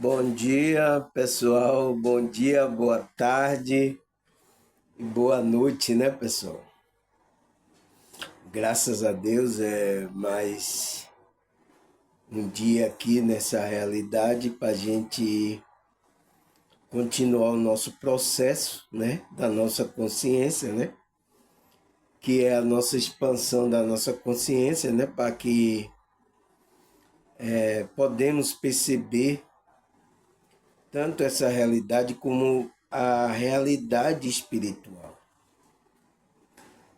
Bom dia, pessoal. Bom dia, boa tarde e boa noite, né, pessoal? Graças a Deus é mais um dia aqui nessa realidade para a gente continuar o nosso processo, né, da nossa consciência, né, que é a nossa expansão da nossa consciência, né, para que podemos perceber tanto essa realidade como a realidade espiritual.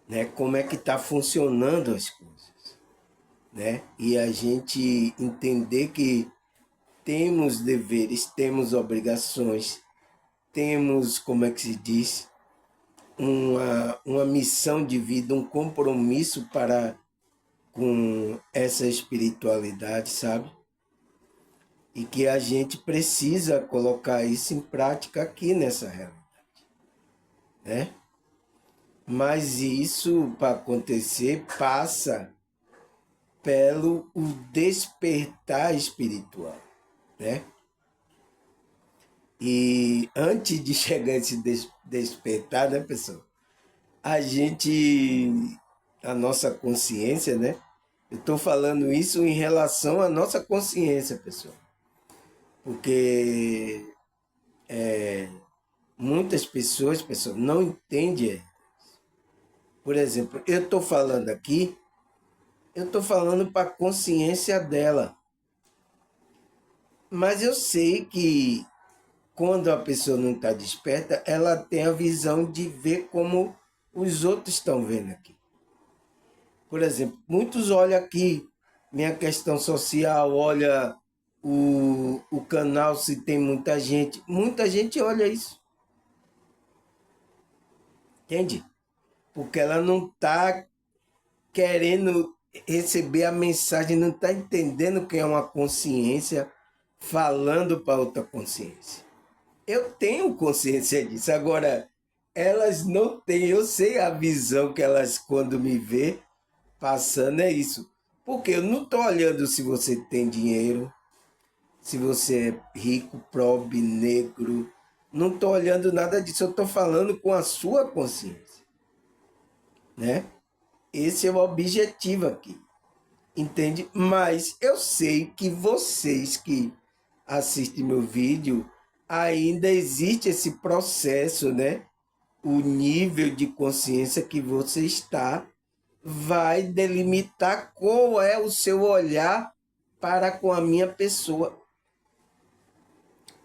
Né? Como é que está funcionando as coisas, né? E a gente entender que temos deveres, temos obrigações, temos, como é que se diz, uma missão de vida, um compromisso para com essa espiritualidade, sabe? E que a gente precisa colocar isso em prática aqui nessa realidade, né? Mas isso, para acontecer, passa pelo o despertar espiritual, né? E antes de chegar a esse despertar, né, pessoal? A gente, a nossa consciência, né? Eu estou falando isso em relação à nossa consciência, pessoal. Porque muitas pessoas, pessoal, não entendem. Por exemplo, eu estou falando aqui, eu estou falando para a consciência dela. Mas eu sei que quando a pessoa não está desperta, ela tem a visão de ver como os outros estão vendo aqui. Por exemplo, muitos olham aqui minha questão social, olha o canal se tem muita gente olha isso, entende? Porque ela não está querendo receber a mensagem, não está entendendo que é uma consciência falando para outra consciência. Eu tenho consciência disso. Agora, elas não têm. Eu sei a visão que elas, quando me vê passando, é isso. Porque eu não estou olhando se você tem dinheiro, se você é rico, pobre, negro. Não estou olhando nada disso. Eu estou falando com a sua consciência, né? Esse é o objetivo aqui, entende? Mas eu sei que vocês que assistem meu vídeo, ainda existe esse processo, né? O nível de consciência que você está vai delimitar qual é o seu olhar para com a minha pessoa.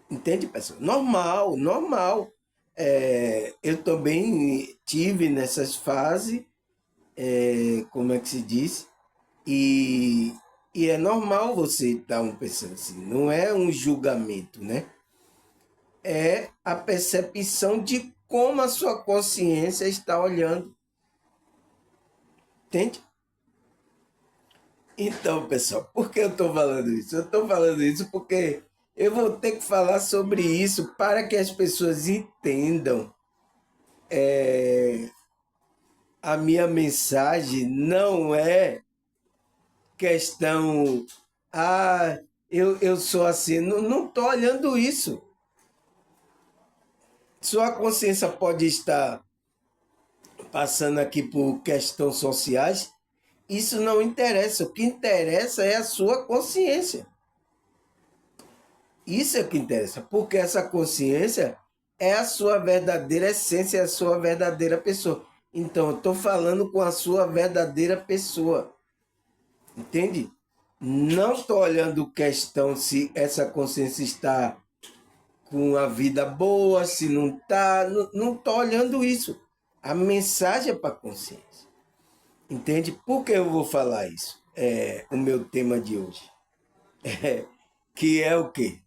Entende, pessoal? Normal, normal. Eu também tive nessas fases, como é que se diz? E, e é normal você estar pensando assim, não é um julgamento, né? É a percepção de como a sua consciência está olhando. Entende? Então, pessoal, por que eu estou falando isso? Eu estou falando isso porque eu vou ter que falar sobre isso para que as pessoas entendam. A minha mensagem não é questão, eu sou assim. Não estou olhando isso. Sua consciência pode estar passando aqui por questões sociais. Isso não interessa. O que interessa é a sua consciência. Isso é o que interessa, porque essa consciência é a sua verdadeira essência, é a sua verdadeira pessoa. Então, eu estou falando com a sua verdadeira pessoa, entende? Não estou olhando questão se essa consciência está com a vida boa, se não está. Não estou olhando isso. A mensagem é para a consciência, entende? Por que eu vou falar isso? É o meu tema de hoje. Que é o quê?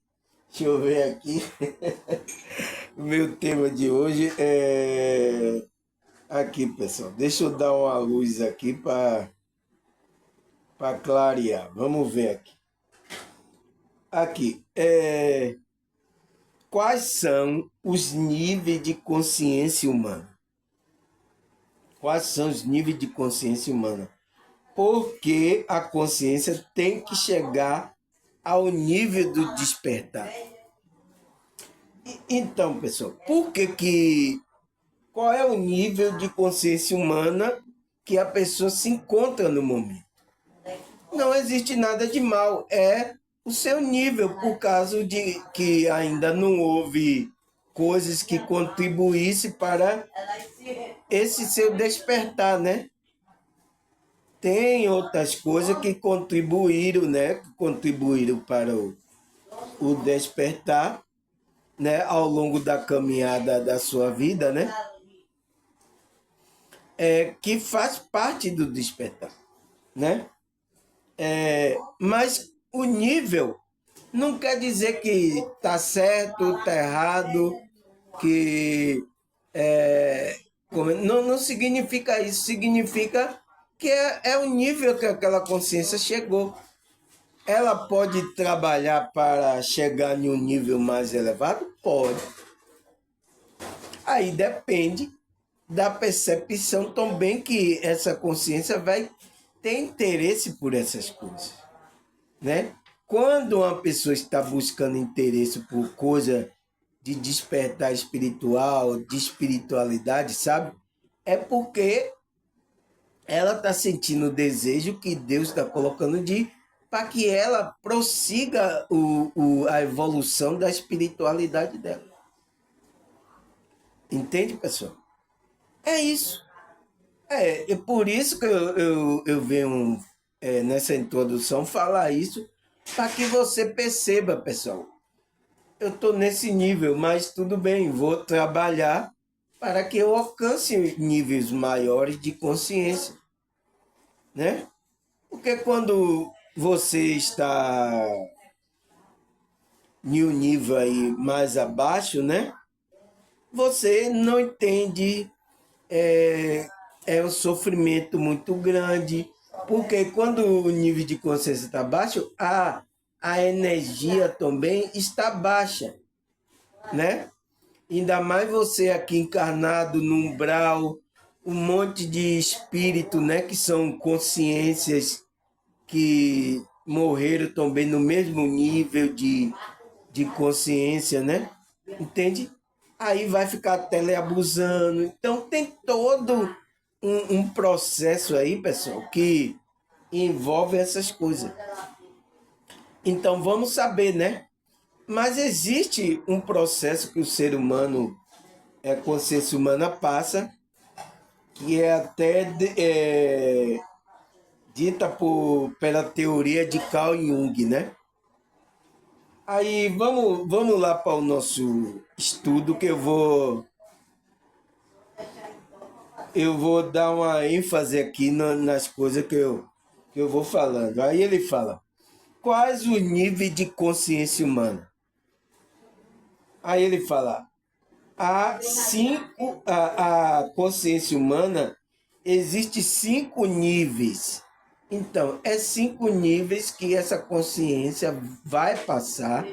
Deixa eu ver aqui. O meu tema de hoje é. Aqui, pessoal. Deixa eu dar uma luz aqui para clarear. Vamos ver aqui. Aqui. Quais são os níveis de consciência humana? Quais são os níveis de consciência humana? Porque a consciência tem que chegar ao nível do despertar. Então, pessoal, qual é o nível de consciência humana que a pessoa se encontra no momento? Não existe nada de mal, é o seu nível, por causa de que ainda não houve coisas que contribuíssem para esse seu despertar, né? Tem outras coisas que contribuíram, né? Que contribuíram para o despertar, né? Ao longo da caminhada da sua vida, né? Que faz parte do despertar, né? Mas o nível não quer dizer que tá certo, tá errado, que não significa isso, significa que é o nível que aquela consciência chegou. Ela pode trabalhar para chegar em um nível mais elevado? Pode. Aí depende da percepção também que essa consciência vai ter interesse por essas coisas, né? Quando uma pessoa está buscando interesse por coisa de despertar espiritual, de espiritualidade, sabe? É porque ela está sentindo o desejo que Deus está colocando de para que ela prossiga a evolução da espiritualidade dela. Entende, pessoal? É isso. É por isso que eu venho nessa introdução falar isso, para que você perceba, pessoal. Eu estou nesse nível, mas tudo bem, vou trabalhar para que eu alcance níveis maiores de consciência, né? Porque quando você está em um nível aí mais abaixo, né? Você não entende, é um sofrimento muito grande, porque quando o nível de consciência está baixo, a energia também está baixa, né? Ainda mais você aqui encarnado no umbral, um monte de espírito, né? Que são consciências que morreram também no mesmo nível de consciência, né? Entende? Aí vai ficar teleabusando. Então tem todo um processo aí, pessoal, que envolve essas coisas. Então vamos saber, né? Mas existe um processo que o ser humano, a consciência humana passa, que é até dita pela teoria de Carl Jung, né? Aí vamos lá para o nosso estudo que eu vou dar uma ênfase aqui nas coisas que eu vou falando. Aí ele fala, quais os níveis de consciência humana? Aí ele fala, a consciência humana existe 5 níveis. Então, é 5 níveis que essa consciência vai passar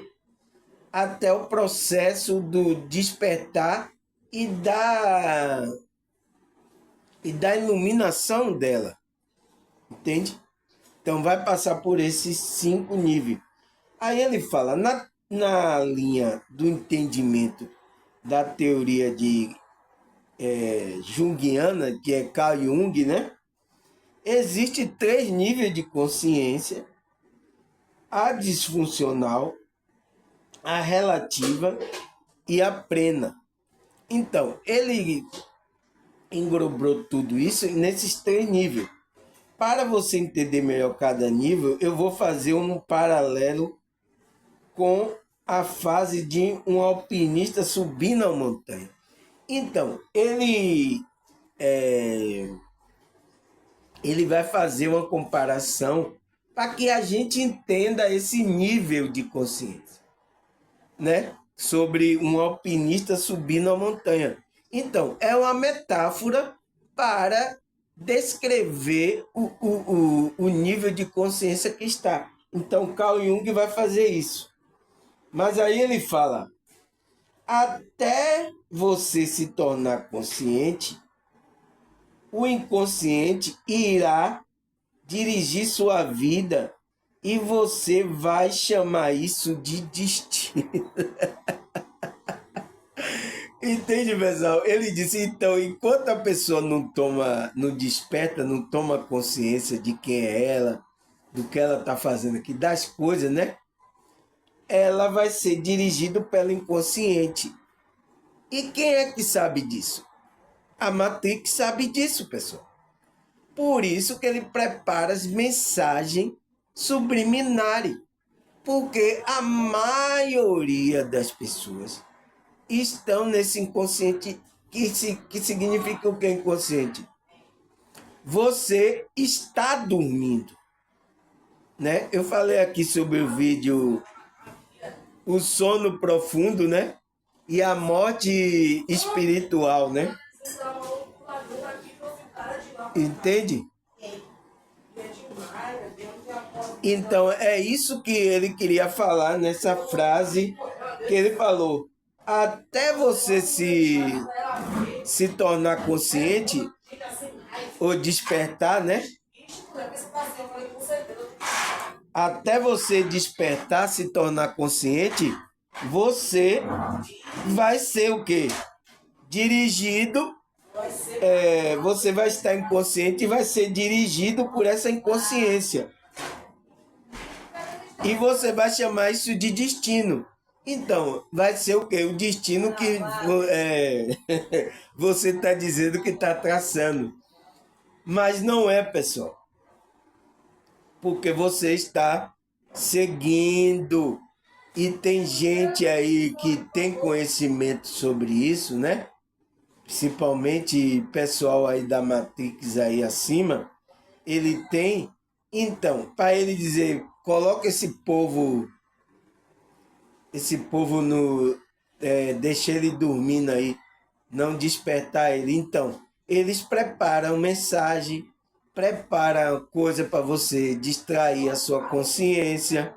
até o processo do despertar e da iluminação dela, entende? Então vai passar por esses 5 níveis. Aí ele fala, na linha do entendimento da teoria de Jungiana, que é Carl Jung, né? Existe 3 níveis de consciência: a disfuncional, a relativa e a plena. Então, ele englobou tudo isso nesses 3 níveis. Para você entender melhor cada nível, eu vou fazer um paralelo com a fase de um alpinista subindo a montanha. Então, ele vai fazer uma comparação para que a gente entenda esse nível de consciência, né? Sobre um alpinista subindo a montanha. Então, é uma metáfora para descrever o nível de consciência que está. Então, Carl Jung vai fazer isso. Mas aí ele fala, até você se tornar consciente, o inconsciente irá dirigir sua vida e você vai chamar isso de destino. Entende, pessoal? Ele disse, então, enquanto a pessoa não desperta, não toma consciência de quem é ela, do que ela está fazendo aqui, das coisas, né? Ela vai ser dirigida pelo inconsciente. E quem é que sabe disso? A Matrix sabe disso, pessoal. Por isso que ele prepara as mensagens subliminares. Porque a maioria das pessoas estão nesse inconsciente. Que significa o que é inconsciente? Você está dormindo, né? Eu falei aqui sobre o vídeo o sono profundo, né? E a morte espiritual, né? Entende? Então, é isso que ele queria falar nessa frase que ele falou. Até você se tornar consciente, ou despertar, né? Até você despertar, se tornar consciente, você vai ser o quê? Dirigido, você vai estar inconsciente e vai ser dirigido por essa inconsciência. E você vai chamar isso de destino. Então, vai ser o quê? O destino que você está dizendo que está traçando. Mas não é, pessoal. Porque você está seguindo. E tem gente aí que tem conhecimento sobre isso, né? Principalmente pessoal aí da Matrix aí acima. Ele tem. Então, para ele dizer, coloca esse povo no... deixa ele dormindo aí, não despertar ele. Então, eles preparam mensagem, preparam coisa para você distrair a sua consciência,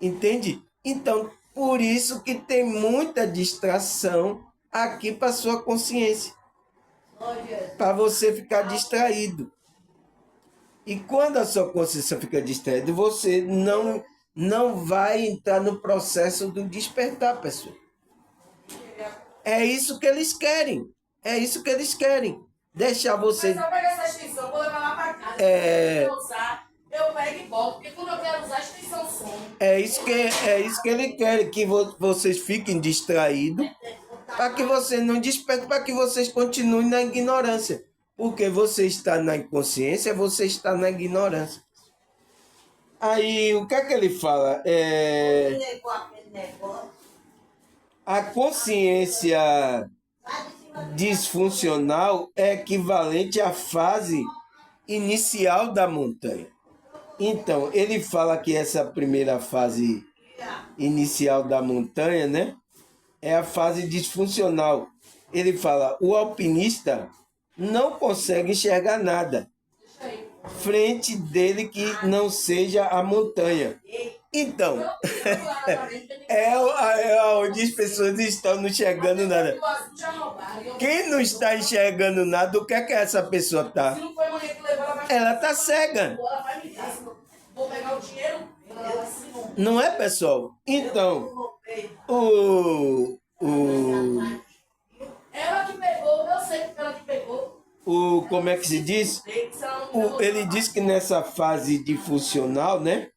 entende? Então, por isso que tem muita distração aqui para sua consciência, para você ficar distraído. E quando a sua consciência fica distraída, você não vai entrar no processo do despertar, pessoal. É isso que eles querem. É isso que eles querem. Deixar você... Mas eu pego essa extensão, vou levar lá para casa. Eu usar, eu pego e volto. Porque quando eu quero usar, a extensão some. É isso que ele quer, que vocês fiquem distraídos, para que você não desperte, para que vocês continuem na ignorância. Porque você está na inconsciência, você está na ignorância. Aí, o que é que ele fala? A consciência disfuncional é equivalente à fase inicial da montanha. Então, ele fala que essa primeira fase inicial da montanha, né, é a fase disfuncional. Ele fala, o alpinista não consegue enxergar nada frente dele que não seja a montanha. Então, onde as pessoas estão não enxergando nada. Quem não está enxergando nada, o que é que essa pessoa está? Ela está cega. Não é, pessoal? Então, ela que pegou, eu sei que ela que pegou. Como é que se diz? Ele diz que nessa fase disfuncional, né?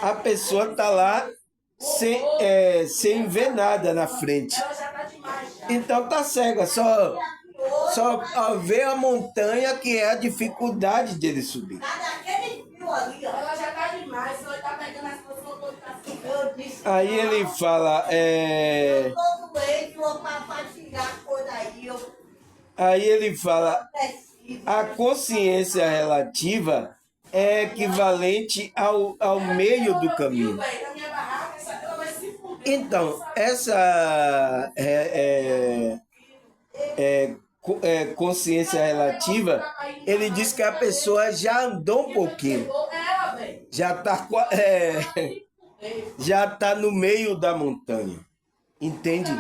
A pessoa está lá sem ver nada na frente. Então está cega, só vê a montanha, que é a dificuldade dele subir. Ela já está demais, ela está pegando as coisas. Aí ele fala... Aí ele fala, a consciência relativa é equivalente ao meio do caminho. Então, essa consciência relativa, ele diz que a pessoa já andou um pouquinho, já tá no meio da montanha, entende?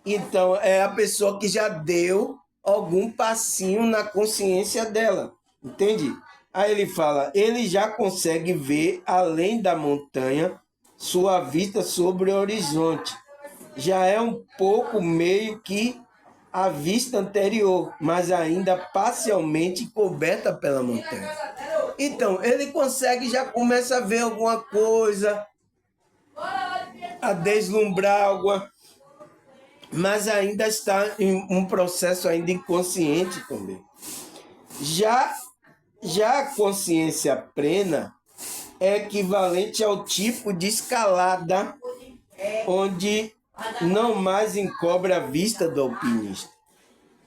Então, é a pessoa que já deu algum passinho na consciência dela, entende? Aí ele fala, ele já consegue ver além da montanha, sua vista sobre o horizonte. já é um pouco meio que a vista anterior, mas ainda parcialmente coberta pela montanha. Então, ele consegue, já começa a ver alguma coisa, a deslumbrar alguma, mas ainda está em um processo ainda inconsciente também. Já a consciência plena é equivalente ao tipo de escalada onde não mais encobre a vista do alpinista.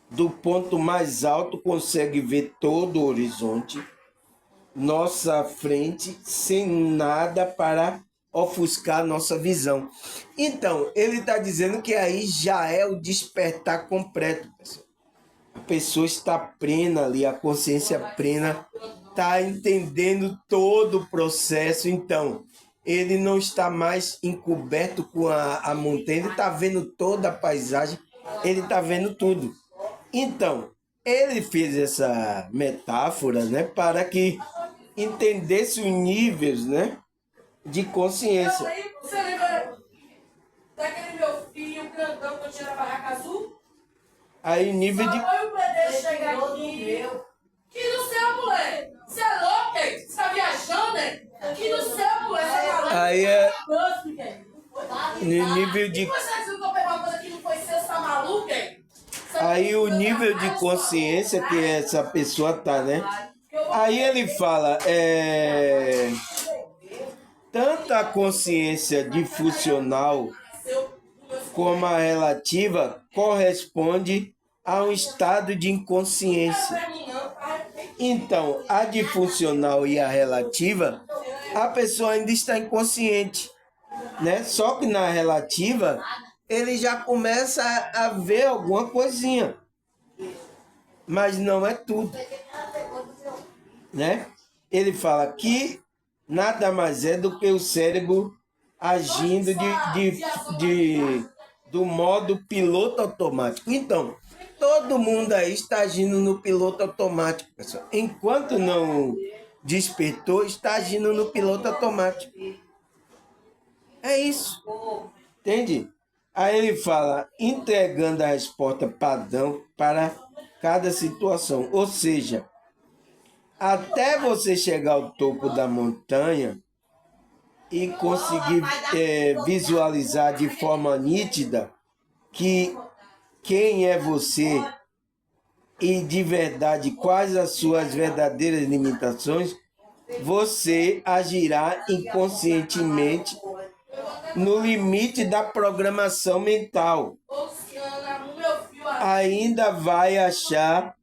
Do ponto mais alto consegue ver todo o horizonte, nossa frente, sem nada para ofuscar nossa visão. Então, ele está dizendo que aí já é o despertar completo, pessoal. A pessoa está plena ali, a consciência plena está entendendo todo o processo. Então, ele não está mais encoberto com a montanha, ele está vendo toda a paisagem, ele está vendo tudo. Então, ele fez essa metáfora, né, para que entendesse os níveis, né, de consciência. Você lembra daquele meu filho grandão que eu tinha na barraca azul? Aí, nível de... Só foi o pedreiro chegar aqui. Que no céu, mulher! Você é louca, hein? Você tá viajando, hein? Que no céu, mulher! Você tá louca? Aí é... nível de... Você dizendo que eu peguei uma coisa que não foi seu, você tá maluca, hein? Aí o nível de consciência que essa pessoa tá, né? Aí ele fala, tanto a consciência difusional como a relativa corresponde a um estado de inconsciência. Então, a difusional e a relativa, a pessoa ainda está inconsciente, né? Só que na relativa, ele já começa a ver alguma coisinha. Mas não é tudo, né? Ele fala que nada mais é do que o cérebro agindo do modo piloto automático. Então, todo mundo aí está agindo no piloto automático, pessoal. Enquanto não despertou, está agindo no piloto automático. É isso. Entende? Aí ele fala, entregando a resposta padrão para cada situação. Ou seja, até você chegar ao topo da montanha e conseguir visualizar de forma nítida que quem é você e de verdade quais as suas verdadeiras limitações, você agirá inconscientemente no limite da programação mental. Ainda vai achar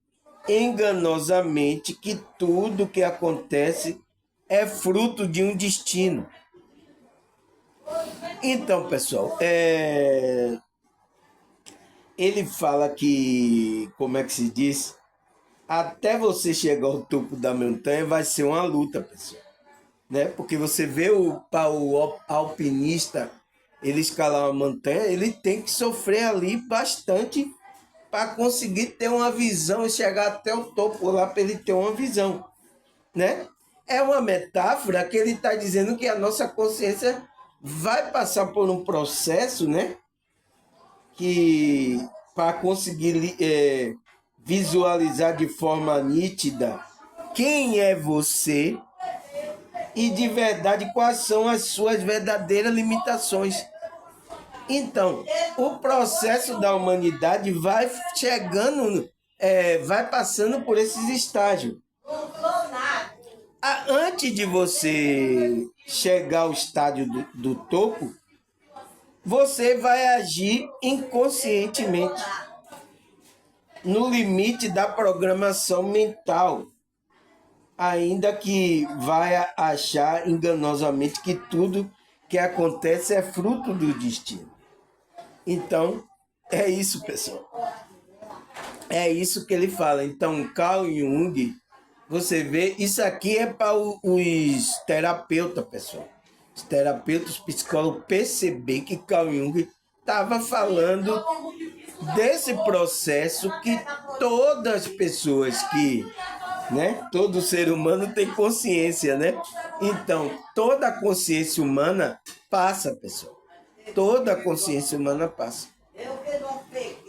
enganosamente que tudo que acontece é fruto de um destino. Então, pessoal, ele fala que, como é que se diz? Até você chegar ao topo da montanha vai ser uma luta, pessoal. Né? Porque você vê o alpinista, ele escalar uma montanha, ele tem que sofrer ali bastante para conseguir ter uma visão e chegar até o topo lá para ele ter uma visão, né? É uma metáfora que ele está dizendo que a nossa consciência vai passar por um processo, né? Que para conseguir visualizar de forma nítida quem é você e de verdade quais são as suas verdadeiras limitações. Então, o processo da humanidade vai chegando, vai passando por esses estágios. Antes de você chegar ao estágio do topo, você vai agir inconscientemente, no limite da programação mental, ainda que vai achar enganosamente que tudo que acontece é fruto do destino. Então, é isso, pessoal. É isso que ele fala. Então, Carl Jung, você vê, isso aqui é para os terapeutas, pessoal. Os terapeutas, os psicólogos perceber que Carl Jung estava falando desse processo que todas as pessoas que, né, todo ser humano tem consciência, né? Então, toda a consciência humana passa, pessoal. Toda a consciência humana passa.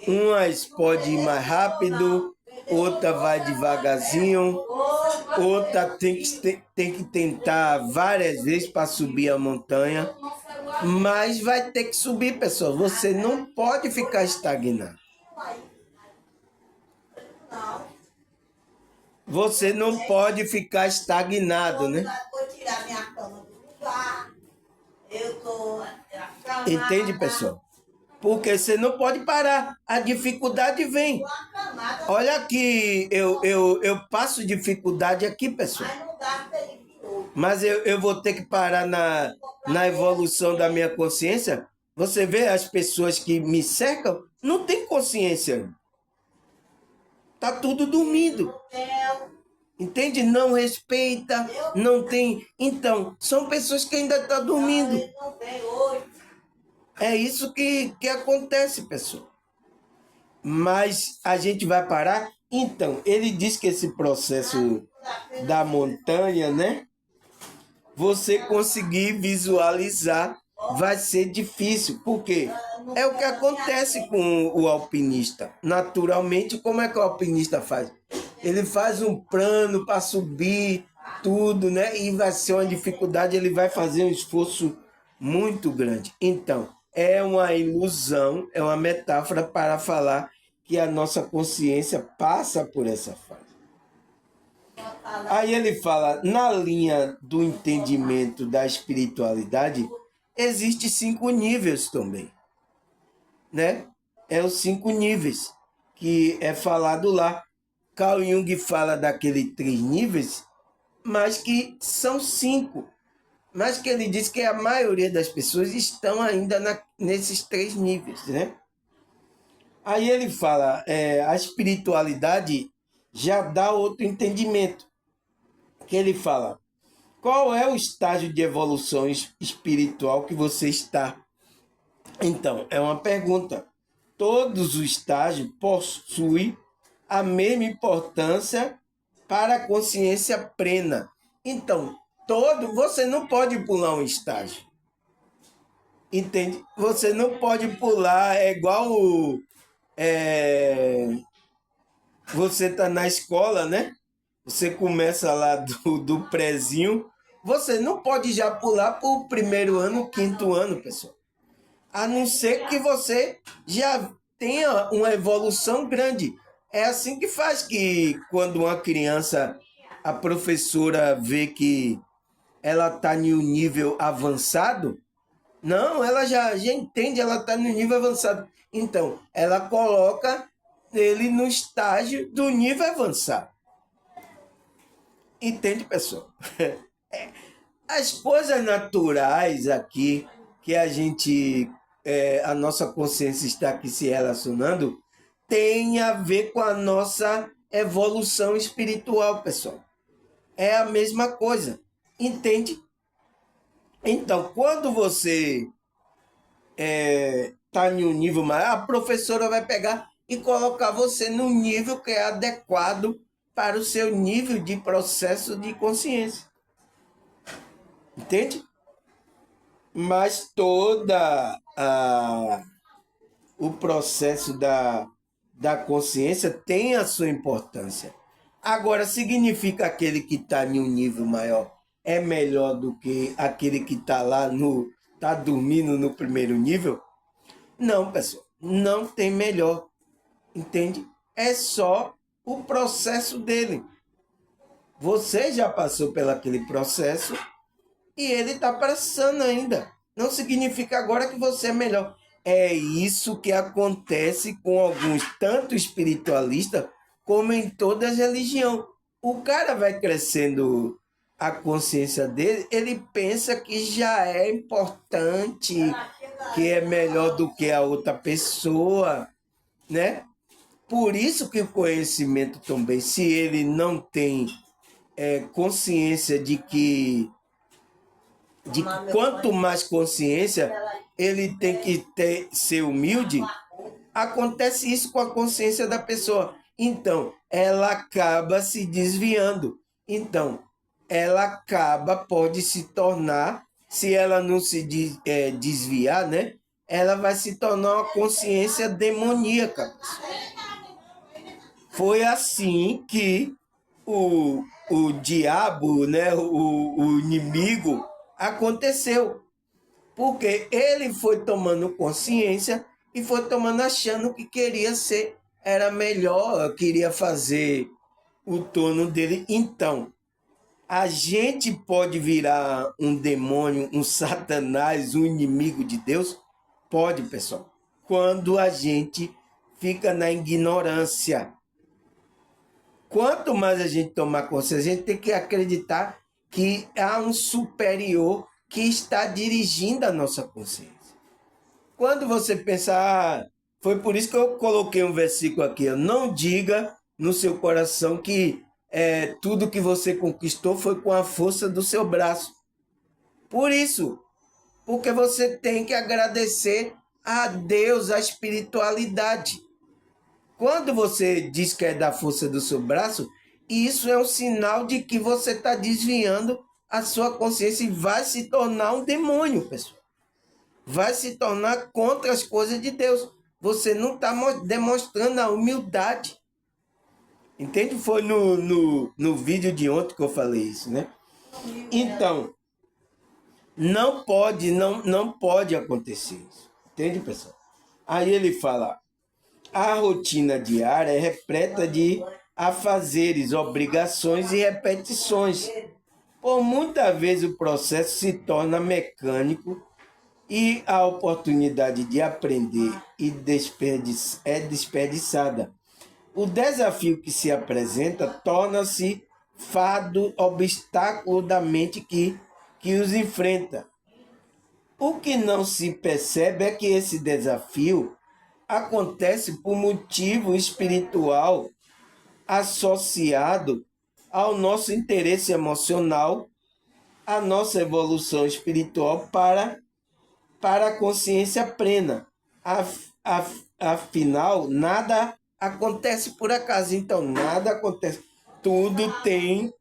Umas pode ir mais rápido, outra vai devagarzinho, outra tem que tentar várias vezes para subir a montanha, mas vai ter que subir, pessoal. Você não pode ficar estagnado. Você não pode ficar estagnado, né? Entende, pessoal? Porque você não pode parar. A dificuldade vem. Olha aqui, eu passo dificuldade aqui, pessoal. Mas eu vou ter que parar na evolução da minha consciência. Você vê as pessoas que me cercam, não tem consciência. Tá tudo dormindo. Entende? Não respeita, não tem. Então, são pessoas que ainda estão dormindo. É isso que acontece, pessoal. Mas a gente vai parar? Então, ele diz que esse processo da montanha, né? Você conseguir visualizar vai ser difícil. Por quê? É o que acontece com o alpinista. Naturalmente, como é que o alpinista faz? Ele faz um plano para subir tudo, né? E vai ser uma dificuldade, ele vai fazer um esforço muito grande. Então, é uma ilusão, é uma metáfora para falar que a nossa consciência passa por essa fase. Aí ele fala, na linha do entendimento da espiritualidade, existem 5 níveis também, né? É os 5 níveis que é falado lá. Carl Jung fala daqueles 3 níveis, mas que são 5. Mas que ele diz que a maioria das pessoas estão ainda nesses 3 níveis, né? Aí ele fala, a espiritualidade já dá outro entendimento. Que ele fala, qual é o estágio de evolução espiritual que você está? Então, é uma pergunta. Todos os estágios possuem a mesma importância para a consciência plena. Então, você não pode pular um estágio. Entende? Você não pode pular, é igual você tá na escola, né? Você começa lá do prezinho, você não pode já pular para o 1º ano, 5º ano, pessoal. A não ser que você já tenha uma evolução grande. É assim que faz que quando uma criança, a professora vê que ela está em um nível avançado, não, ela já entende, ela está no nível avançado. Então, ela coloca ele no estágio do nível avançado. Entende, pessoal? As coisas naturais aqui, que a nossa consciência está aqui se relacionando, tem a ver com a nossa evolução espiritual, pessoal. É a mesma coisa. Entende? Então, quando você está em um nível maior, a professora vai pegar e colocar você no nível que é adequado para o seu nível de processo de consciência. Entende? Mas o processo da consciência tem a sua importância. Agora, significa aquele que está em um nível maior é melhor do que aquele que está lá está dormindo no 1º nível? Não, pessoal, não tem melhor. Entende? É só o processo dele. Você já passou pelaquele processo e ele está passando ainda. Não significa agora que você é melhor. É isso que acontece com alguns, tanto espiritualistas como em toda a religião. O cara vai crescendo a consciência dele, ele pensa que já é importante, que é melhor do que a outra pessoa, né? Por isso que o conhecimento também, se ele não tem consciência de que quanto mais consciência ele tem que ser humilde, acontece isso com a consciência da pessoa. Então, ela acaba se desviando. Então, pode se tornar, se ela não se desviar, né? ela vai se tornar uma consciência demoníaca. Foi assim que o diabo, né, o inimigo, aconteceu. Porque ele foi tomando consciência e foi tomando achando que queria ser, era melhor, queria fazer o turno dele. Então, a gente pode virar um demônio, um satanás, um inimigo de Deus? Pode, pessoal. Quando a gente fica na ignorância. Quanto mais a gente tomar consciência, a gente tem que acreditar que há um superior que está dirigindo a nossa consciência. Quando você pensar, foi por isso que eu coloquei um versículo aqui, não diga no seu coração que tudo que você conquistou foi com a força do seu braço. Por isso, porque você tem que agradecer a Deus, a espiritualidade. Quando você diz que é da força do seu braço, isso é um sinal de que você está desviando a sua consciência e vai se tornar um demônio, pessoal. Vai se tornar contra as coisas de Deus. Você não está demonstrando a humildade. Entende? Foi no vídeo de ontem que eu falei isso, né? Então, não pode acontecer isso. Entende, pessoal? Aí ele fala, a rotina diária é repleta de afazeres, obrigações e repetições. Por muitas vezes o processo se torna mecânico e a oportunidade de aprender é desperdiçada. O desafio que se apresenta torna-se fardo, obstáculo da mente que os enfrenta. O que não se percebe é que esse desafio acontece por motivo espiritual associado ao nosso interesse emocional, à nossa evolução espiritual para a consciência plena. Afinal, nada acontece por acaso. Então, nada acontece. Tudo tem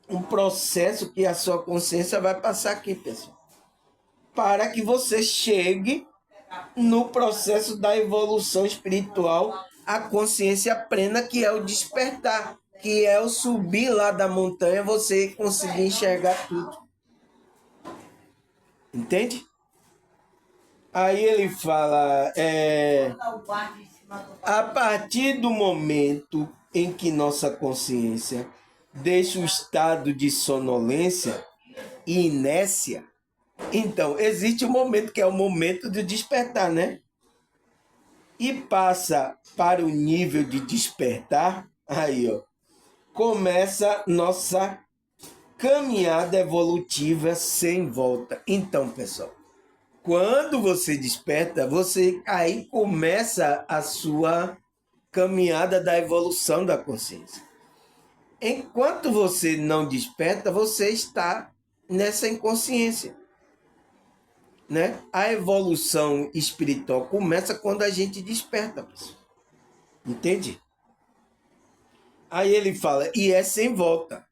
um processo que a sua consciência vai passar aqui, pessoal. Para que você chegue no processo da evolução espiritual, a consciência plena, que é o despertar, que é o subir lá da montanha, você conseguir enxergar tudo. Entende? Aí ele fala, a partir do momento em que nossa consciência deixa o estado de sonolência e inércia, então existe um momento que é o momento de despertar, né? E passa para o nível de despertar, aí ó, começa nossa caminhada evolutiva sem volta. Então, pessoal, quando você desperta, você aí começa a sua caminhada da evolução da consciência. Enquanto você não desperta, você está nessa inconsciência, né? A evolução espiritual começa quando a gente desperta, pessoal. Entende? Aí ele fala, e é sem volta.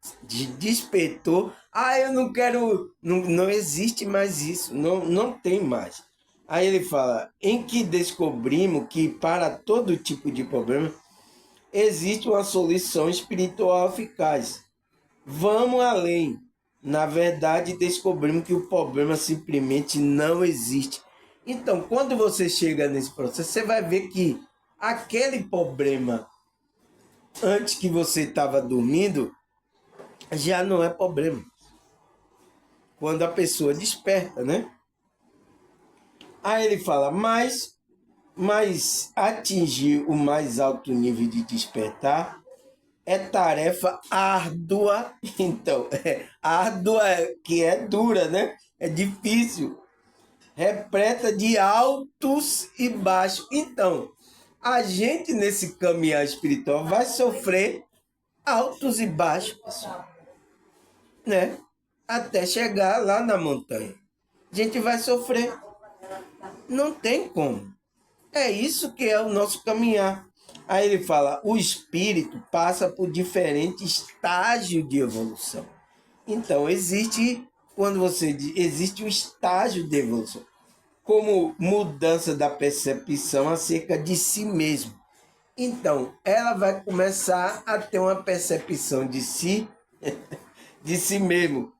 Despertou. Eu não quero. Não existe mais isso. Não tem mais. Aí ele fala, em que descobrimos que para todo tipo de problema existe uma solução espiritual eficaz. Vamos além. Na verdade, descobrimos que o problema simplesmente não existe. Então, quando você chega nesse processo, você vai ver que aquele problema, antes que você estava dormindo, já não é problema. Quando a pessoa desperta, né? Aí ele fala, mas atingir o mais alto nível de despertar é tarefa árdua. Então, árdua que é dura, né? É difícil. Repleta de altos e baixos. Então, a gente nesse caminhar espiritual vai sofrer altos e baixos, pessoal, né? Até chegar lá na montanha. A gente vai sofrer. Não tem como. É isso que é o nosso caminhar. Aí ele fala, o espírito passa por diferentes estágios de evolução. Então, existe o estágio de evolução. como mudança da percepção acerca de si mesmo. Então, ela vai começar a ter uma percepção de si, de si mesmo,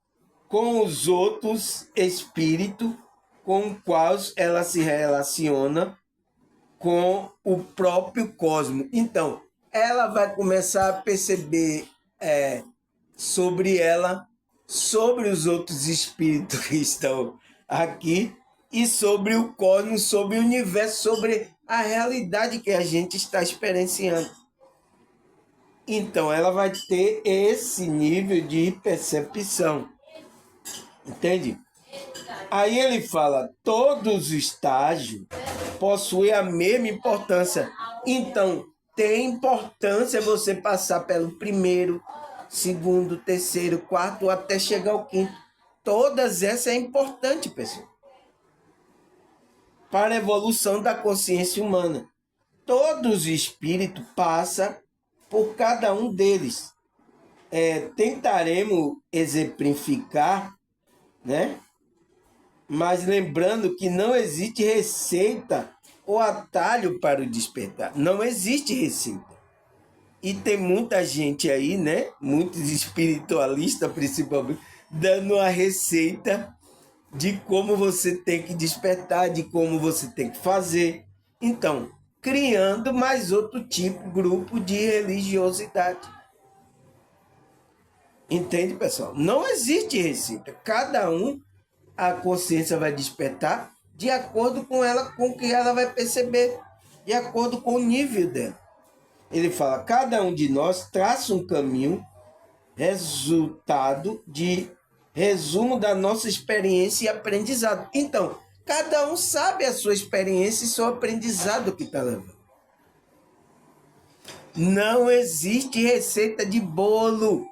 com os outros espíritos com os quais ela se relaciona com o próprio cosmos. Então, ela vai começar a perceber sobre ela, sobre os outros espíritos que estão aqui e sobre o cosmos, sobre o universo, sobre a realidade que a gente está experienciando. Então, ela vai ter esse nível de percepção. Entende? Aí ele fala, todos os estágios possuem a mesma importância. Então, tem importância você passar pelo primeiro, segundo, terceiro, quarto, até chegar ao quinto. Todas essas é importante, pessoal, para a evolução da consciência humana. Todos os espíritos passam por cada um deles. Tentaremos exemplificar, né? Mas lembrando que não existe receita ou atalho para o despertar. Não existe receita. E tem muita gente aí, né? Muitos espiritualistas, principalmente, dando a receita de como você tem que despertar, de como você tem que fazer. Então, criando mais outro tipo, grupo de religiosidade. Entende, pessoal? Não existe receita. Cada um, a consciência vai despertar de acordo com ela, com o que ela vai perceber, de acordo com o nível dela. Ele fala, cada um de nós traça um caminho, resultado de resumo da nossa experiência e aprendizado. Então, cada um sabe a sua experiência e seu aprendizado que está levando. Não existe receita de bolo.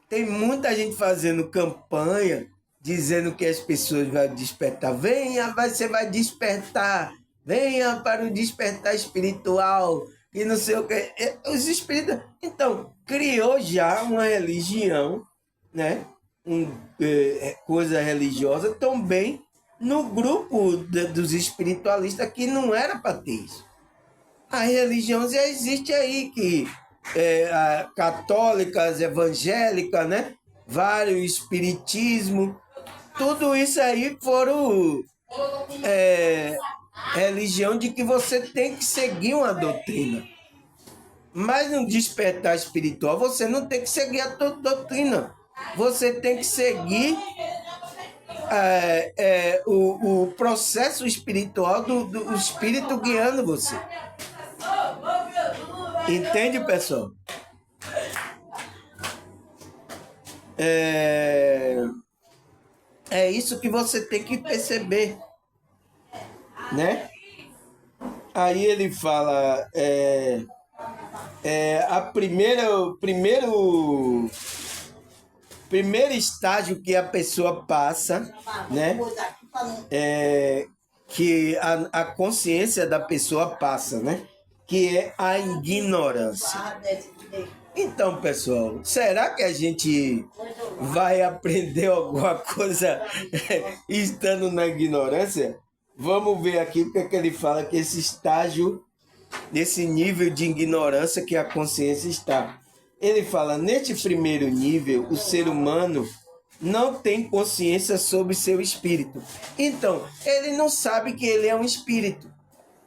Tem muita gente fazendo campanha, dizendo que as pessoas vão despertar. Venha, você vai despertar. Venha para o despertar espiritual. E não sei o que. Os espíritos... Então, criou já uma religião, né? Coisa religiosa também no grupo dos espiritualistas que não era para ter isso. A religião já existe aí, que católicas, evangélicas, né? Vários espiritismo, tudo isso aí foram religião de que você tem que seguir uma doutrina. Mas no despertar espiritual, você não tem que seguir a doutrina. Você tem que seguir o processo espiritual do espírito guiando você. Entende, pessoal? É isso que você tem que perceber, né? Aí ele fala, primeiro estágio que a pessoa passa, né? Que a consciência da pessoa passa, né? Que é a ignorância. Então, pessoal, será que a gente vai aprender alguma coisa estando na ignorância? Vamos ver aqui o que é que ele fala, que esse estágio, nesse nível de ignorância que a consciência está. Ele fala, neste primeiro nível, o ser humano não tem consciência sobre seu espírito. Então, ele não sabe que ele é um espírito.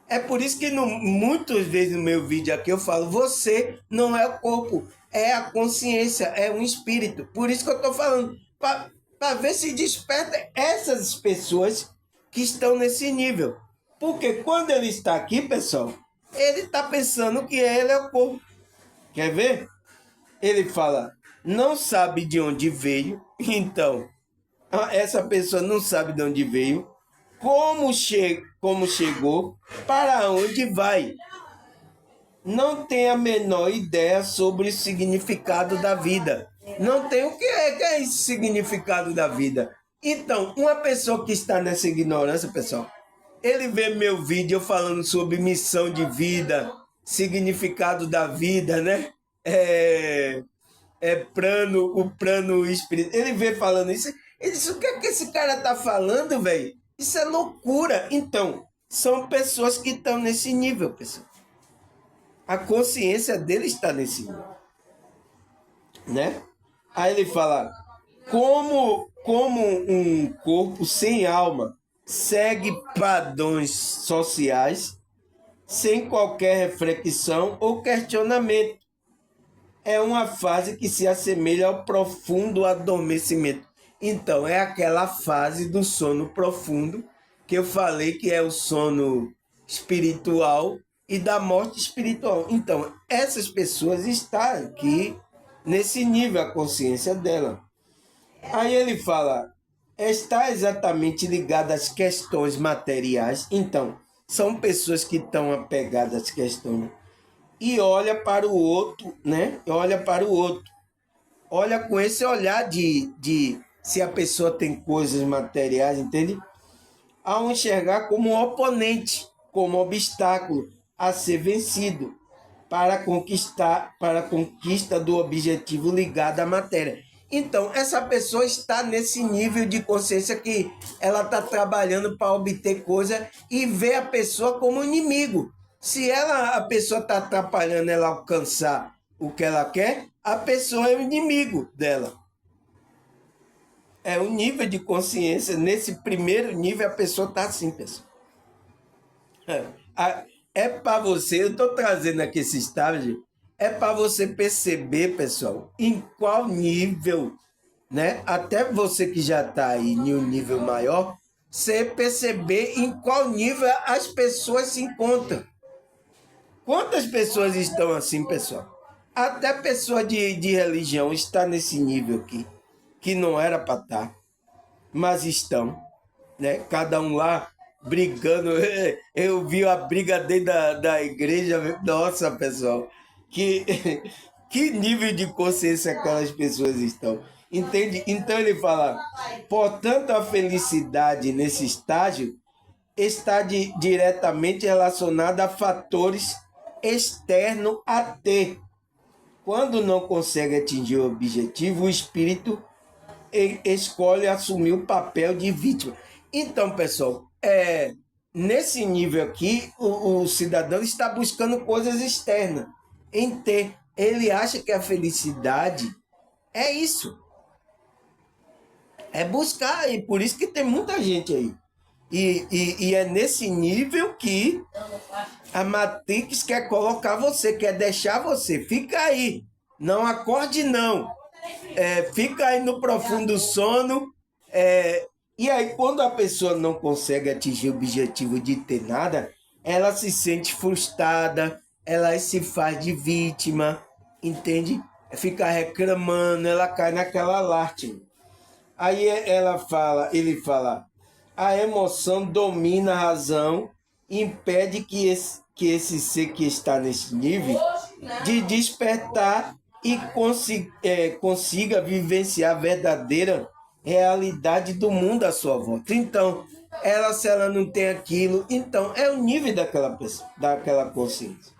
É por isso que muitas vezes no meu vídeo aqui eu falo, você não é o corpo, é a consciência, é um espírito. Por isso que eu estou falando, para ver se desperta essas pessoas que estão nesse nível. Porque quando ele está aqui, pessoal, ele está pensando que ele é o corpo. Quer ver? Ele fala, não sabe de onde veio, então, essa pessoa não sabe de onde veio, como chegou, para onde vai. Não tem a menor ideia sobre o significado da vida. Não tem o que é esse significado da vida. Então, uma pessoa que está nessa ignorância, pessoal, ele vê meu vídeo falando sobre missão de vida, significado da vida, né? O plano espiritual. Ele vê falando isso. Ele diz, o que é que esse cara tá falando, velho? Isso é loucura. Então, são pessoas que estão nesse nível, pessoal. A consciência dele está nesse nível, né? Aí ele fala, como um corpo sem alma segue padrões sociais sem qualquer reflexão ou questionamento. É uma fase que se assemelha ao profundo adormecimento. Então, é aquela fase do sono profundo que eu falei que é o sono espiritual e da morte espiritual. Então, essas pessoas estão aqui nesse nível, a consciência dela. Aí ele fala, está exatamente ligada às questões materiais. Então, são pessoas que estão apegadas às questões e olha para o outro, né? Olha para o outro. Olha com esse olhar de se a pessoa tem coisas materiais, entende? Ao enxergar como um oponente, como obstáculo a ser vencido para a conquista do objetivo ligado à matéria. Então, essa pessoa está nesse nível de consciência que ela está trabalhando para obter coisa e vê a pessoa como inimigo. Se a pessoa está atrapalhando ela alcançar o que ela quer, a pessoa é o inimigo dela. É um nível de consciência. Nesse primeiro nível, a pessoa está assim, pessoal. É para você, eu estou trazendo aqui esse estágio, é para você perceber, pessoal, em qual nível, né? Até você que já está aí em um nível maior, você perceber em qual nível as pessoas se encontram. Quantas pessoas estão assim, pessoal? Até pessoa de religião está nesse nível aqui, que não era para estar, mas estão, né? Cada um lá brigando. Eu vi a briga dentro da igreja. Nossa, pessoal, que nível de consciência aquelas pessoas estão. Entende? Então ele fala, portanto, a felicidade nesse estágio está diretamente relacionada a fatores externos a ter. Quando não consegue atingir o objetivo, o espírito escolhe assumir o papel de vítima. Então, pessoal, nesse nível aqui, o cidadão está buscando coisas externas em ter. Ele acha que a felicidade é isso. É buscar, e por isso que tem muita gente aí. E é nesse nível que a Matrix quer colocar você, quer deixar você. Fica aí, não acorde não. Fica aí no profundo sono. E aí, quando a pessoa não consegue atingir o objetivo de ter nada, ela se sente frustrada, ela se faz de vítima, entende? Fica reclamando, ela cai naquela lástima. Aí ele fala, a emoção domina a razão e impede que esse ser que está nesse nível de despertar e consiga vivenciar a verdadeira realidade do mundo à sua volta. Então, se ela não tem aquilo, então é o nível daquela pessoa, daquela consciência.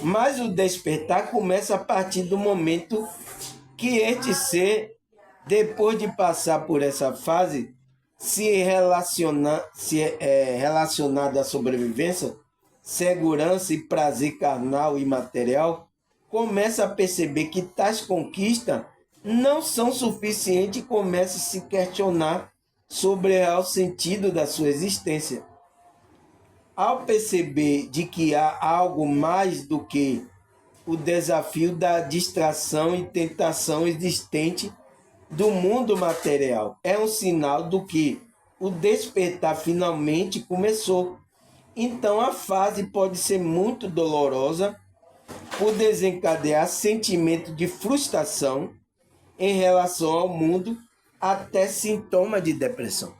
Mas o despertar começa a partir do momento que este ser, depois de passar por essa fase, relacionado à sobrevivência, segurança e prazer carnal e material, começa a perceber que tais conquistas não são suficientes e começa a se questionar sobre o real sentido da sua existência. Ao perceber de que há algo mais do que o desafio da distração e tentação existente do mundo material, é um sinal do que o despertar finalmente começou. Então a fase pode ser muito dolorosa por desencadear sentimento de frustração em relação ao mundo, até sintoma de depressão.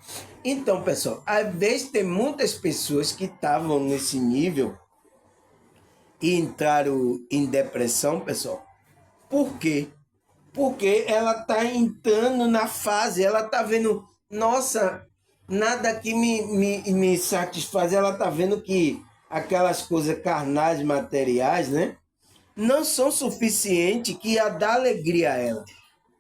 Então, pessoal, às vezes tem muitas pessoas que estavam nesse nível e entraram em depressão, pessoal. Por quê? Porque ela está entrando na fase, ela está vendo, nossa, nada aqui me satisfaz. Ela está vendo que aquelas coisas carnais, materiais, né, não são suficientes que ia dar alegria a ela.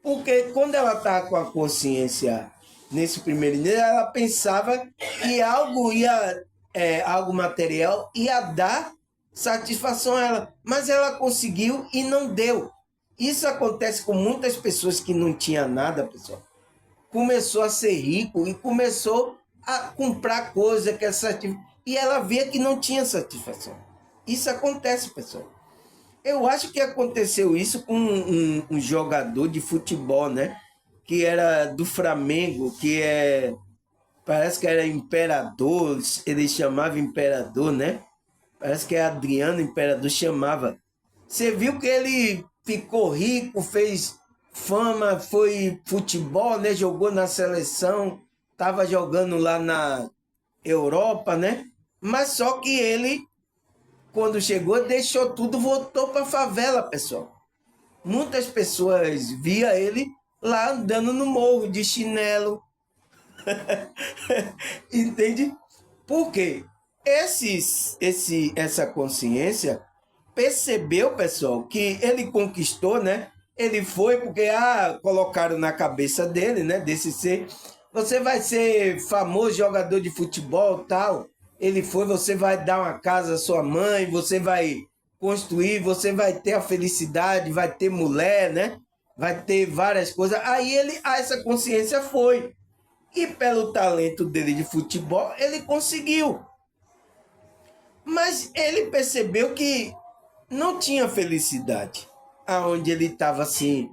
Porque quando ela está com a consciência nesse primeiro nível, ela pensava que algo material ia dar satisfação a ela, mas ela conseguiu e não deu. Isso acontece com muitas pessoas que não tinham nada, pessoal. Começou a ser rico e começou a comprar coisa que é satisfação. E ela via que não tinha satisfação. Isso acontece, pessoal. Eu acho que aconteceu isso com um jogador de futebol, né? Que era do Flamengo, parece que era imperador, ele chamava imperador, né? Parece que é Adriano Imperador chamava. Você viu que ele ficou rico, fez fama, foi futebol, né? Jogou na seleção, estava jogando lá na Europa, né? Mas só que ele, quando chegou, deixou tudo, voltou para a favela, pessoal. Muitas pessoas via ele lá andando no morro de chinelo. Entende? Por quê? Essa consciência percebeu, pessoal, que ele conquistou, né? Ele foi porque colocaram na cabeça dele, né? Desse ser, você vai ser famoso jogador de futebol, tal. Ele foi, você vai dar uma casa à sua mãe, você vai construir, você vai ter a felicidade, vai ter mulher, né? Vai ter várias coisas. Aí essa consciência foi. E pelo talento dele de futebol, ele conseguiu. Mas ele percebeu que não tinha felicidade aonde ele estava assim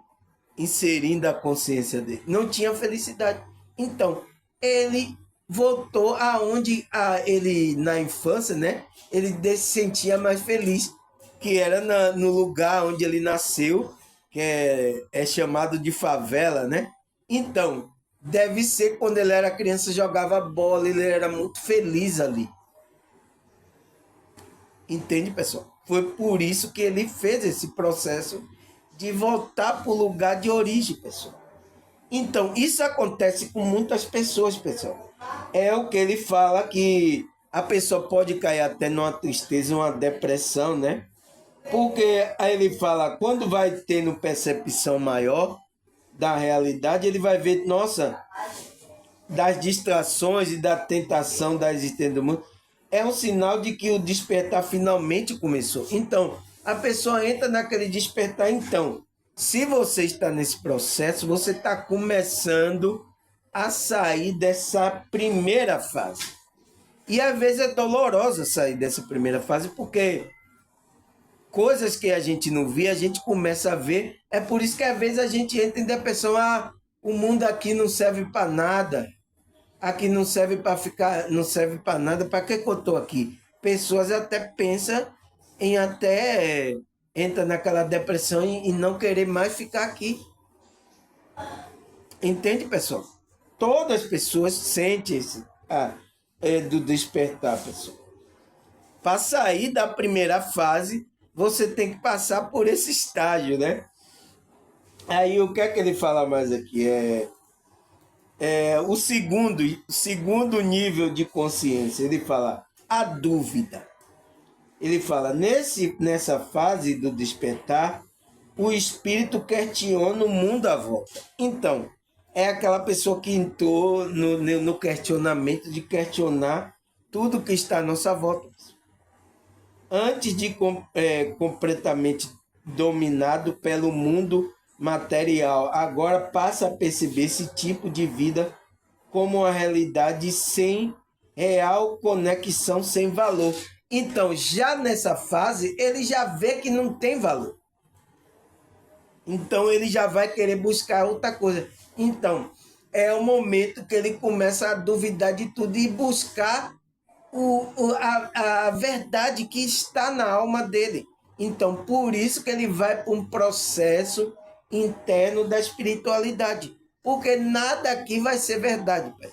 inserindo a consciência dele. Não tinha felicidade. Então, ele voltou aonde ele na infância, né? Ele se sentia mais feliz, que era no lugar onde ele nasceu, que é chamado de favela, né? Então, deve ser quando ele era criança, jogava bola, ele era muito feliz ali. Entende, pessoal? Foi por isso que ele fez esse processo de voltar para o lugar de origem, pessoal. Então, isso acontece com muitas pessoas, pessoal. É o que ele fala, que a pessoa pode cair até numa tristeza, uma depressão, né? Porque aí ele fala, quando vai tendo percepção maior da realidade, ele vai ver, nossa, das distrações e da tentação da existência do mundo, é um sinal de que o despertar finalmente começou. Então, a pessoa entra naquele despertar. Então, se você está nesse processo, você está começando a sair dessa primeira fase. E às vezes é dolorosa sair dessa primeira fase, porque coisas que a gente não vê, a gente começa a ver. É por isso que às vezes a gente entra em depressão. O mundo aqui não serve para nada. Aqui não serve para ficar, não serve para nada. Para que eu estou aqui? Pessoas até pensam em entra naquela depressão e não querer mais ficar aqui. Entende, pessoal? Todas as pessoas sentem esse do despertar, pessoal. Para sair da primeira fase, você tem que passar por esse estágio, né? Aí o que é que ele fala mais aqui? O segundo nível de consciência, ele fala a dúvida. Ele fala, nessa fase do despertar, o espírito questiona o mundo à volta. Então, é aquela pessoa que entrou no questionamento de questionar tudo que está à nossa volta. Antes de completamente dominado pelo mundo material, agora passa a perceber esse tipo de vida como uma realidade sem real conexão, sem valor. Então, já nessa fase, ele já vê que não tem valor. Então, ele já vai querer buscar outra coisa. Então, é o momento que ele começa a duvidar de tudo e buscar a verdade que está na alma dele. Então, por isso que ele vai para um processo interno da espiritualidade. Porque nada aqui vai ser verdade, pai.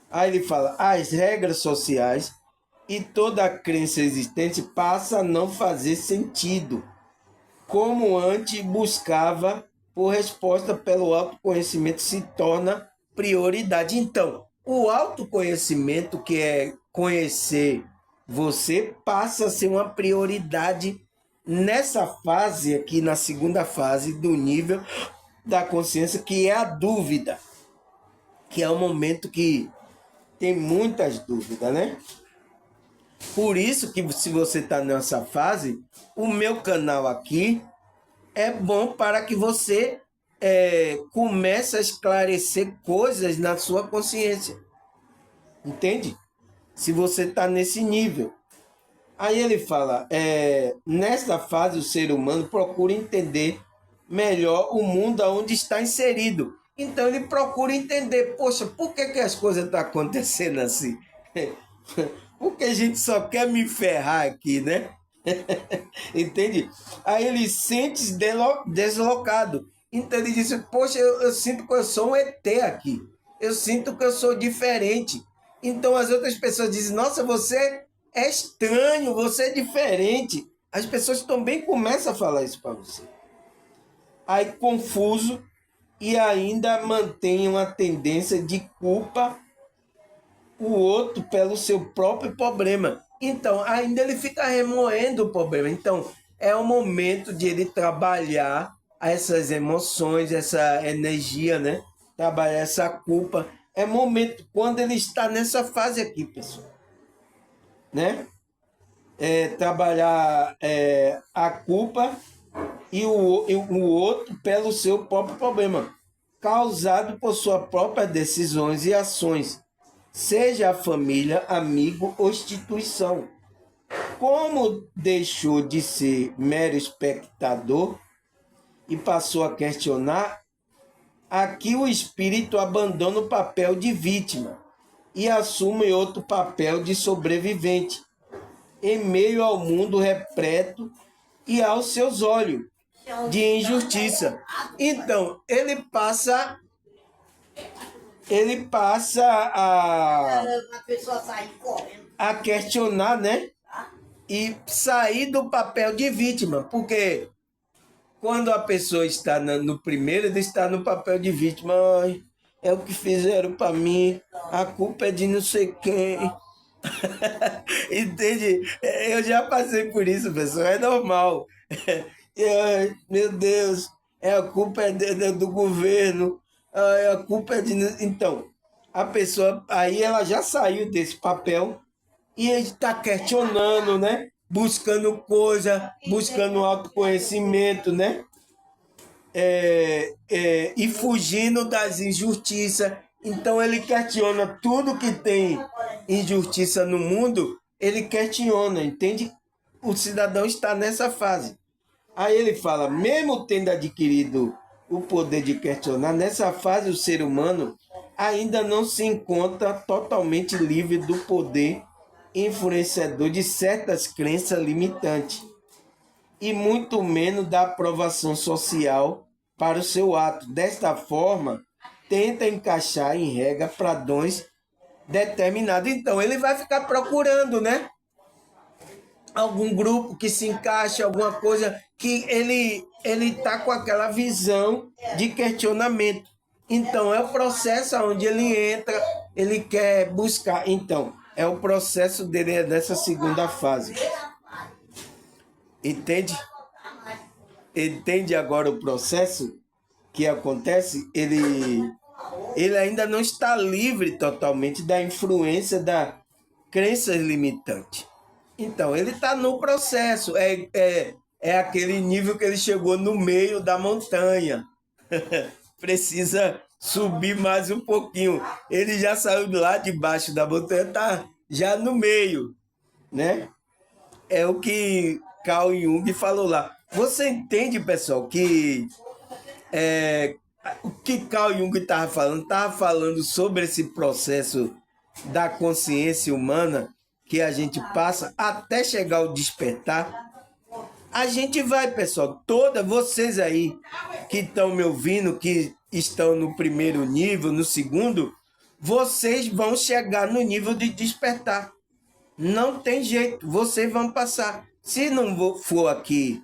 Aí ele fala, as regras sociais e toda a crença existente passa a não fazer sentido, como antes buscava por resposta pelo autoconhecimento se torna prioridade. Então, o autoconhecimento, que é conhecer você, passa a ser uma prioridade nessa fase aqui, na segunda fase do nível da consciência, que é a dúvida. que é um momento que tem muitas dúvidas, né? Por isso que se você está nessa fase, o meu canal aqui é bom para que você comece a esclarecer coisas na sua consciência. Entende? Se você está nesse nível. Aí ele fala, nessa fase o ser humano procura entender melhor o mundo onde está inserido. Então ele procura entender, poxa, por que as coisas estão acontecendo assim? Porque a gente só quer me ferrar aqui, né? Entende? Aí ele sente deslocado. Então ele disse, poxa, eu sinto que eu sou um ET aqui. Eu sinto que eu sou diferente. Então as outras pessoas dizem, nossa, você é estranho, você é diferente. As pessoas também começam a falar isso para você. Aí confuso e ainda mantém uma tendência de culpa o outro pelo seu próprio problema. Então, ainda ele fica remoendo o problema. Então, é o momento de ele trabalhar essas emoções, essa energia, né? Trabalhar essa culpa. É momento quando ele está nessa fase aqui, pessoal. Né? Trabalhar a culpa e o outro pelo seu próprio problema, causado por suas próprias decisões e ações, seja a família, amigo ou instituição. Como deixou de ser mero espectador e passou a questionar, aqui o espírito abandona o papel de vítima e assume outro papel de sobrevivente, em meio ao mundo repleto e aos seus olhos de injustiça. Então, ele passa a questionar, né? E sair do papel de vítima, porque quando a pessoa está no primeiro, ele está no papel de vítima. Ai, é o que fizeram para mim, a culpa é de não sei quem. Entende? Eu já passei por isso, pessoal, é normal. Ai, meu Deus, a culpa é do governo, ai, a culpa é de... Então, a pessoa, aí ela já saiu desse papel e está questionando, né? Buscando coisa, buscando autoconhecimento, né? E fugindo das injustiças. Então ele questiona tudo que tem injustiça no mundo, ele questiona, entende? O cidadão está nessa fase. Aí ele fala, mesmo tendo adquirido o poder de questionar, nessa fase o ser humano ainda não se encontra totalmente livre do poder influenciador de certas crenças limitantes e muito menos da aprovação social para o seu ato. Desta forma, tenta encaixar em regra padrões determinados. Então, ele vai ficar procurando, né? Algum grupo que se encaixe, alguma coisa que ele está com aquela visão de questionamento. Então, é o processo onde ele entra, ele quer buscar. Então, é o processo dele dessa segunda fase. Entende? Entende agora o processo que acontece? Ele ainda não está livre totalmente da influência da crenças limitantes. Então, ele está no processo. É aquele nível que ele chegou no meio da montanha. Precisa subir mais um pouquinho. Ele já saiu lá de baixo da montanha, está já no meio, né? É o que Carl Jung falou lá. Você entende, pessoal, que o que Carl Jung estava falando? Estava falando sobre esse processo da consciência humana que a gente passa até chegar ao despertar. A gente vai, pessoal, vocês aí que estão me ouvindo, que estão no primeiro nível, no segundo, vocês vão chegar no nível de despertar. Não tem jeito, vocês vão passar. Se não for aqui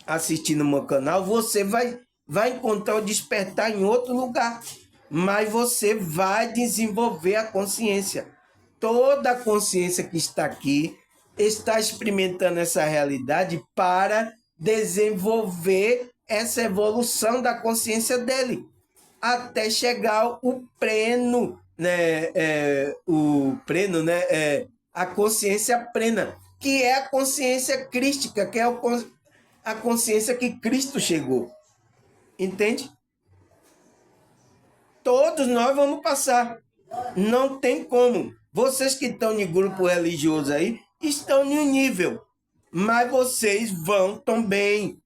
assistindo no meu canal, você vai encontrar o despertar em outro lugar. Mas você vai desenvolver a consciência. Toda a consciência que está aqui está experimentando essa realidade para desenvolver essa evolução da consciência dele. até chegar o pleno, né? O pleno, né? A consciência plena, que é a consciência crística, que é a consciência que Cristo chegou. Entende? Todos nós vamos passar. Não tem como. Vocês que estão em grupo religioso aí, estão em um nível. Mas vocês vão também.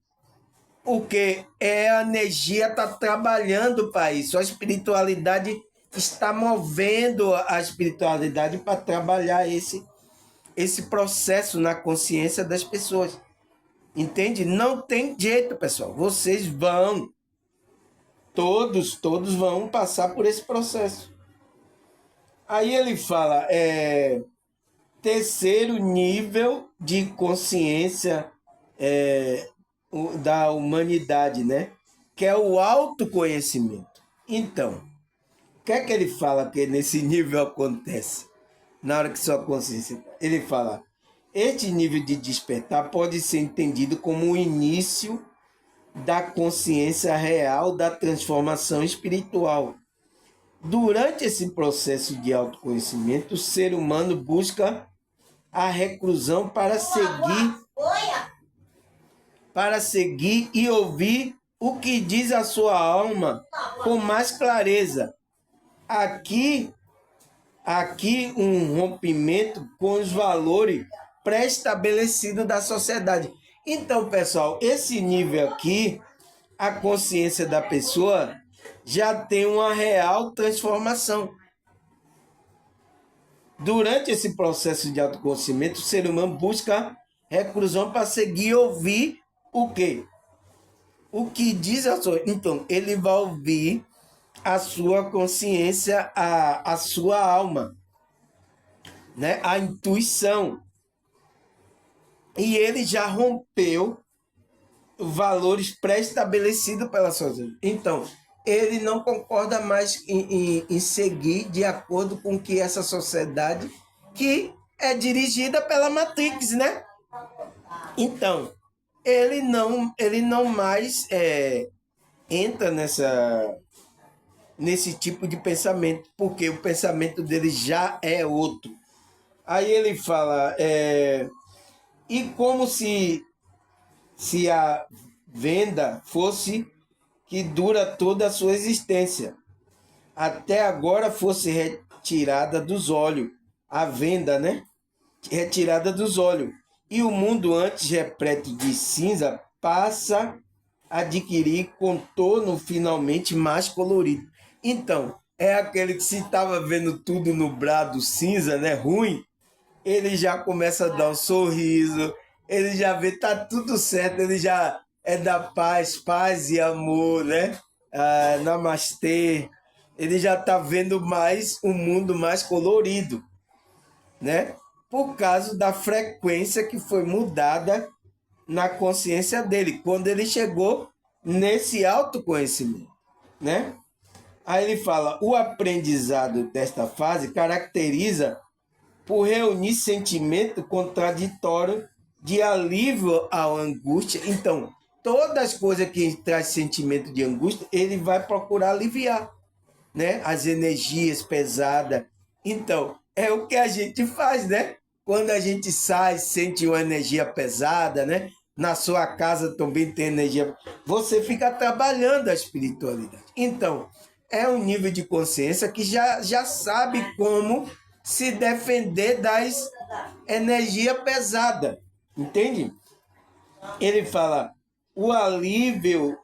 Porque a energia está trabalhando para isso. A espiritualidade está movendo a espiritualidade para trabalhar esse processo na consciência das pessoas. Entende? Não tem jeito, pessoal. Vocês vão. Todos vão passar por esse processo. Aí ele fala, terceiro nível de consciência da humanidade, né? Que é o autoconhecimento. Então, o que é que ele fala que nesse nível acontece? Na hora que sua consciência... Ele fala, este nível de despertar pode ser entendido como o início da consciência real da transformação espiritual. Durante esse processo de autoconhecimento, o ser humano busca a reclusão para seguir e ouvir o que diz a sua alma com mais clareza. Aqui um rompimento com os valores pré-estabelecidos da sociedade. Então, pessoal, esse nível aqui, a consciência da pessoa já tem uma real transformação. Durante esse processo de autoconhecimento, o ser humano busca reclusão para seguir e ouvir o quê? O que diz a sua... Então, ele vai ouvir a sua consciência, a sua alma, né? A intuição. E ele já rompeu valores pré-estabelecidos pela sociedade. Então, ele não concorda mais em seguir de acordo com que essa sociedade, que é dirigida pela Matrix, né? Então, ele não mais entra nesse tipo de pensamento, porque o pensamento dele já é outro. Aí ele fala, e como se a venda fosse que dura toda a sua existência, até agora fosse retirada dos olhos, a venda, né? Retirada dos olhos. E o mundo antes repleto de cinza passa a adquirir contorno finalmente mais colorido. Então, é aquele que se estava vendo tudo nublado, cinza, né? Ruim, ele já começa a dar um sorriso, ele já vê tá tudo certo, ele já é da paz e amor, né? Namastê. Ele já está vendo mais um mundo mais colorido, né? Por causa da frequência que foi mudada na consciência dele, quando ele chegou nesse autoconhecimento, né? Aí ele fala, o aprendizado desta fase caracteriza por reunir sentimento contraditório de alívio à angústia. Então, todas as coisas que traz sentimento de angústia, ele vai procurar aliviar, né? As energias pesadas. Então, é o que a gente faz, né? Quando a gente sai, sente uma energia pesada, né? Na sua casa também tem energia. Você fica trabalhando a espiritualidade. Então, é um nível de consciência que já sabe como se defender das energias pesadas. Entende? Ele fala, o alívio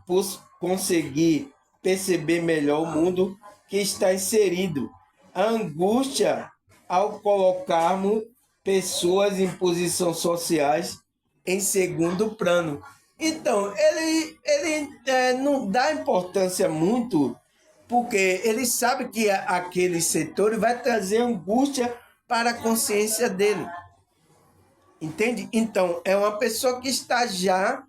por conseguir perceber melhor o mundo que está inserido. A angústia ao colocarmos pessoas em posições sociais em segundo plano. Então, ele não dá importância muito, porque ele sabe que aquele setor vai trazer angústia para a consciência dele. Entende? Então, é uma pessoa que está já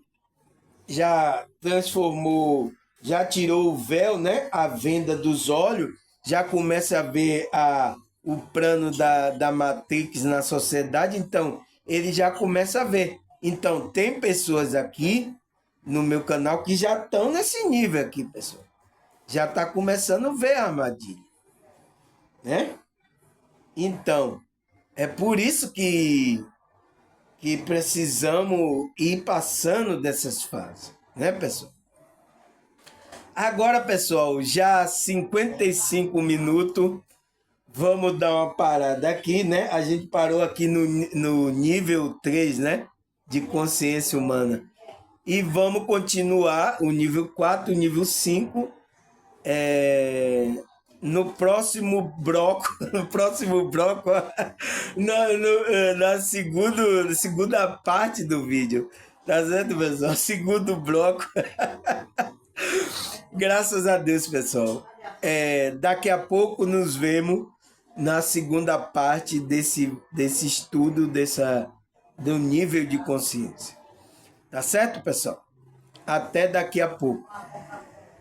transformou, já tirou o véu, né? A venda dos olhos, já começa a ver o plano da Matrix na sociedade, então ele já começa a ver. Então, tem pessoas aqui no meu canal que já estão nesse nível aqui, pessoal. já está começando a ver a armadilha, né? Então, é por isso que precisamos ir passando dessas fases, né, pessoal? Agora, pessoal, já 55 minutos, vamos dar uma parada aqui, né? A gente parou aqui no nível 3, né? De consciência humana. E vamos continuar o nível 4, o nível 5, no próximo bloco, na segunda parte do vídeo. Tá certo, pessoal? Segundo bloco. Graças a Deus, pessoal. Daqui a pouco nos vemos na segunda parte desse estudo do nível de consciência. Tá certo, pessoal? Até daqui a pouco.